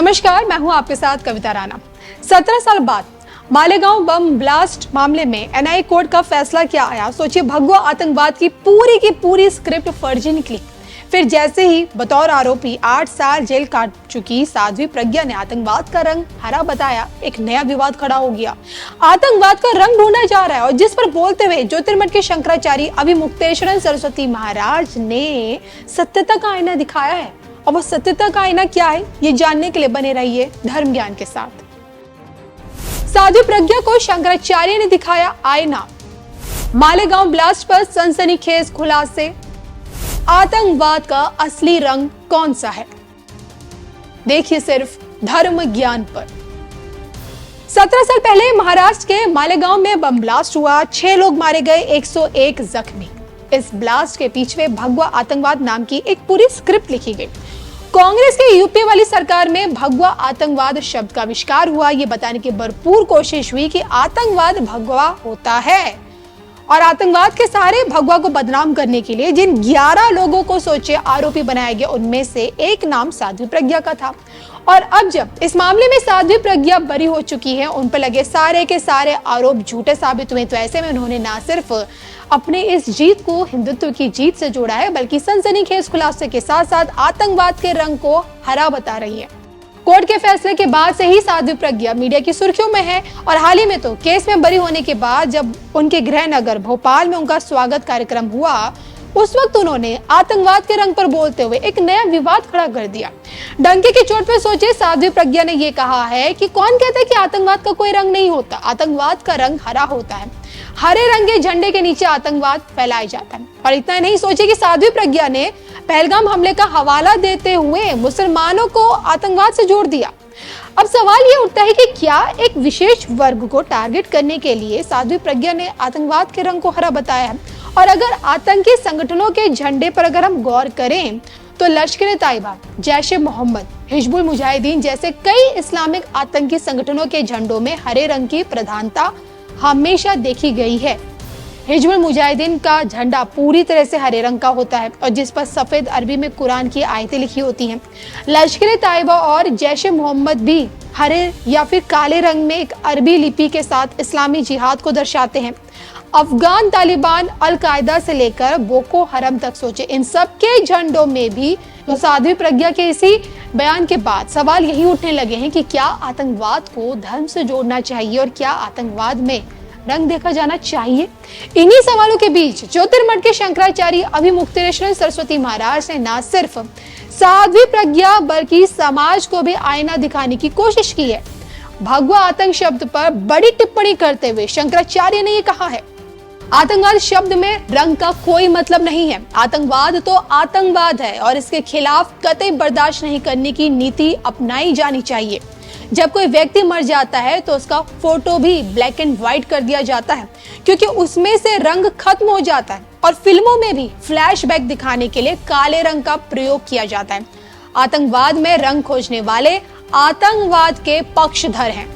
नमस्कार, मैं हूं आपके साथ कविता राणा। 17 साल बाद मालेगांव बम ब्लास्ट मामले में एनआईए कोर्ट का फैसला क्या आया। सोचिए, भगवा आतंकवाद की पूरी स्क्रिप्ट फर्जी निकली। फिर जैसे ही बतौर आरोपी 8 साल जेल काट चुकी साध्वी प्रज्ञा ने आतंकवाद का रंग हरा बताया, एक नया विवाद खड़ा हो गया। आतंकवाद का रंग ढूंढा जा रहा है और जिस पर बोलते हुए ज्योतिर्मठ के शंकराचार्य अभिमुक्तेश्वर सरस्वती महाराज ने सत्यता का आईना दिखाया है। और वो सत्यता का आईना क्या है, ये जानने के लिए बने रहिए धर्म ज्ञान के साथ। साध्वी प्रज्ञा को शंकराचार्य ने दिखाया आईना। मालेगांव ब्लास्ट पर सनसनीखेज खुलासे। आतंकवाद का असली रंग कौन सा है, देखिए सिर्फ धर्म ज्ञान पर। 17 साल पहले महाराष्ट्र के मालेगांव में बम ब्लास्ट हुआ। 6 लोग मारे गए, 101 जख्मी। इस ब्लास्ट के पीछे भगवा आतंकवाद नाम की एक पूरी स्क्रिप्ट लिखी गई। कांग्रेस के यूपी वाली सरकार में भगवा आतंकवाद शब्द का आविष्कार हुआ। ये बताने की भरपूर कोशिश हुई कि आतंकवाद भगवा होता है और आतंकवाद के सारे भगवा को बदनाम करने के लिए जिन 11 लोगों को सोचे आरोपी बनाया गया, उनमें से एक नाम साध्वी प्रज्ञा का था। और अब जब इस मामले में साध्वी प्रज्ञा बरी हो चुकी है, उन पर लगे सारे के सारे आरोप झूठे साबित हुए, तो ऐसे में उन्होंने ना सिर्फ अपने इस जीत को हिंदुत्व की जीत से जोड़ा है, बल्कि सनसनीखेज खुलासे के साथ साथ आतंकवाद के रंग को हरा बता रही है। कोर्ट के फैसले के बाद से ही साध्वी प्रज्ञा मीडिया की सुर्खियों में है और हाल ही में तो केस में बरी होने के बाद जब उनके गृह नगर भोपाल में उनका स्वागत कार्यक्रम हुआ, उस वक्त उन्होंने आतंकवाद के रंग पर बोलते हुए एक नया विवाद खड़ा कर दिया। डंके की चोट पे सोचे, साध्वी प्रज्ञा ने ये कहा है कि कौन कहता है कि आतंकवाद का कोई रंग नहीं होता, आतंकवाद का रंग हरा होता है। हरे रंग के झंडे के नीचे आतंकवाद फैलाया जाता है। और इतना नहीं, सोचे कि साध्वी प्रज्ञा ने पहलगाम हमले का हवाला देते हुए मुसलमानों को आतंकवाद से जोड़ दिया। अब सवाल ये उठता है कि क्या एक विशेष वर्ग को टारगेट करने के लिए साध्वी प्रज्ञा ने आतंकवाद के रंग को हरा बताया है? और अगर आतंकी संगठनों के झंडे पर अगर हम गौर करें तो लश्कर-ए-तैयबा, जैश-ए-मोहम्मद, हिजबुल मुजाहिदीन जैसे कई इस्लामिक आतंकी संगठनों के झंडों में हरे रंग की प्रधानता हमेशा देखी गई है। हिजबुल मुजाहिदीन का झंडा पूरी तरह से हरे रंग का होता है और जिस पर सफेद अरबी में कुरान की आयतें लिखी होती हैं। लश्कर-ए-तैयबा और जैश-ए-मोहम्मद भी हरे या फिर काले रंग में एक अरबी लिपि के साथ इस्लामी जिहाद को दर्शाते हैं। अफगान तालिबान, अल कायदा से लेकर बोको हरम तक सोचे, इन सब के झंडों में भी तो साध्वी प्रज्ञा के इसी बयान के बाद सवाल यही उठने लगे हैं कि क्या आतंकवाद को धर्म से जोड़ना चाहिए और क्या आतंकवाद में रंग देखा जाना चाहिए। इन्हीं सवालों के बीच ज्योतिर्मठ के शंकराचार्य अभिमुक्तेश्वर सरस्वती महाराज ने न सिर्फ साध्वी प्रज्ञा बल्कि समाज को भी आईना दिखाने की कोशिश की है। भगवा आतंक शब्द पर बड़ी टिप्पणी करते हुए शंकराचार्य ने ये कहा है, आतंकवाद शब्द में रंग का कोई मतलब नहीं है। आतंकवाद तो आतंकवाद है और इसके खिलाफ कतई बर्दाश्त नहीं करने की नीति अपनाई जानी चाहिए। जब कोई व्यक्ति मर जाता है तो उसका फोटो भी ब्लैक एंड व्हाइट कर दिया जाता है क्योंकि उसमें से रंग खत्म हो जाता है और फिल्मों में भी फ्लैशबैक दिखाने के लिए काले रंग का प्रयोग किया जाता है। आतंकवाद में रंग खोजने वाले आतंकवाद के पक्षधर हैं।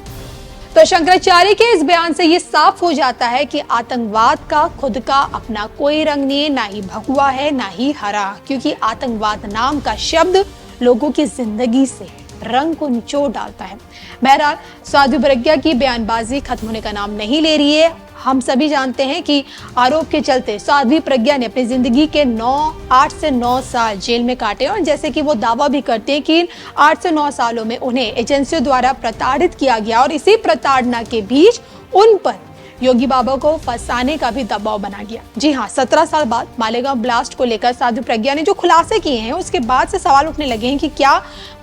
तो शंकराचार्य के इस बयान से ये साफ हो जाता है कि आतंकवाद का खुद का अपना कोई रंग नहीं है, ना ही भगवा है ना ही हरा, क्योंकि आतंकवाद नाम का शब्द लोगों की जिंदगी से रंग को निचोड़ डालता है। बहरहाल साध्वी प्रज्ञा की बयानबाजी खत्म होने का नाम नहीं ले रही है। हम सभी जानते हैं कि आरोप के चलते साध्वी प्रज्ञा ने अपनी जिंदगी के 8 से 9 साल जेल में काटे और जैसे कि वो दावा भी करते हैं कि 8 से 9 सालों में उन्हें एजेंसियों द्वारा प्रताड़ित किया गया और इसी प्रताड़ना के बीच उन पर योगी बाबा को फंसाने का भी दबाव बना गया। जी हाँ, 17 साल बाद मालेगांव ब्लास्ट को लेकर साध्वी प्रज्ञा ने जो खुलासे किए हैं, उसके बाद से सवाल उठने लगे हैं कि क्या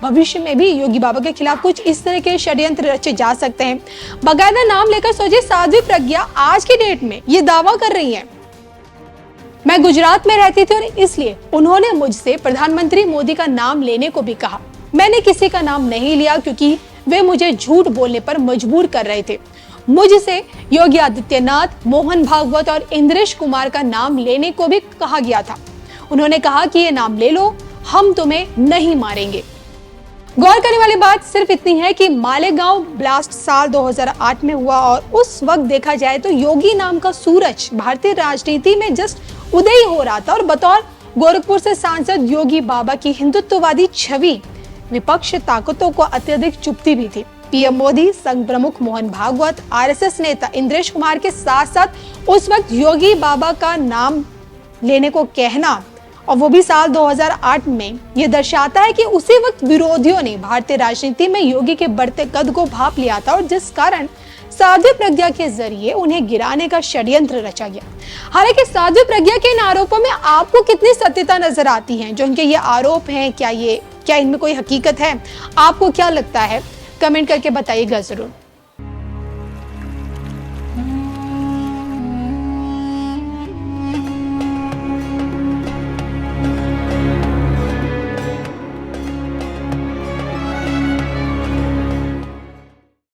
भविष्य में भी योगी बाबा के खिलाफ कुछ इस तरह के षड्यंत्र रचे जा सकते हैं। बाकायदा नाम लेकर सोचिए, साध्वी प्रज्ञा आज की डेट में ये दावा कर रही है, मैं गुजरात में रहती थी और इसलिए उन्होंने मुझसे प्रधानमंत्री मोदी का नाम लेने को भी कहा। मैंने किसी का नाम नहीं लिया क्योंकि वे मुझे झूठ बोलने पर मजबूर कर रहे थे। मुझसे योगी आदित्यनाथ, मोहन भागवत और इंद्रेश कुमार का नाम लेने को भी कहा गया था। उन्होंने कहा कि ये नाम ले लो, हम तुम्हें नहीं मारेंगे। गौर करने वाली बात सिर्फ इतनी है कि मालेगांव ब्लास्ट साल 2008 में हुआ और उस वक्त देखा जाए तो योगी नाम का सूरज भारतीय राजनीति में जस्ट उदय हो रहा था और बतौर गोरखपुर से सांसद योगी बाबा की हिंदुत्ववादी छवि विपक्ष ताकतों को अत्यधिक चुभती भी थी। पीएम मोदी, संघ प्रमुख मोहन भागवत, आरएसएस नेता इंद्रेश कुमार के साथ साथ उस वक्त योगी बाबा का नाम लेने को कहना, और वो भी साल 2008 में, ये दर्शाता है कि उसी वक्त विरोधियों ने भारतीय राजनीति में योगी के बढ़ते कद को भांप लिया था और जिस कारण साध्वी प्रज्ञा के जरिए उन्हें गिराने का षड्यंत्र रचा गया। हालांकि साध्वी प्रज्ञा के इन आरोपों में आपको कितनी सत्यता नजर आती है? जो इनके ये आरोप हैं, क्या इनमें कोई हकीकत है? आपको क्या लगता है? कमेंट करके बताइएगा जरूर।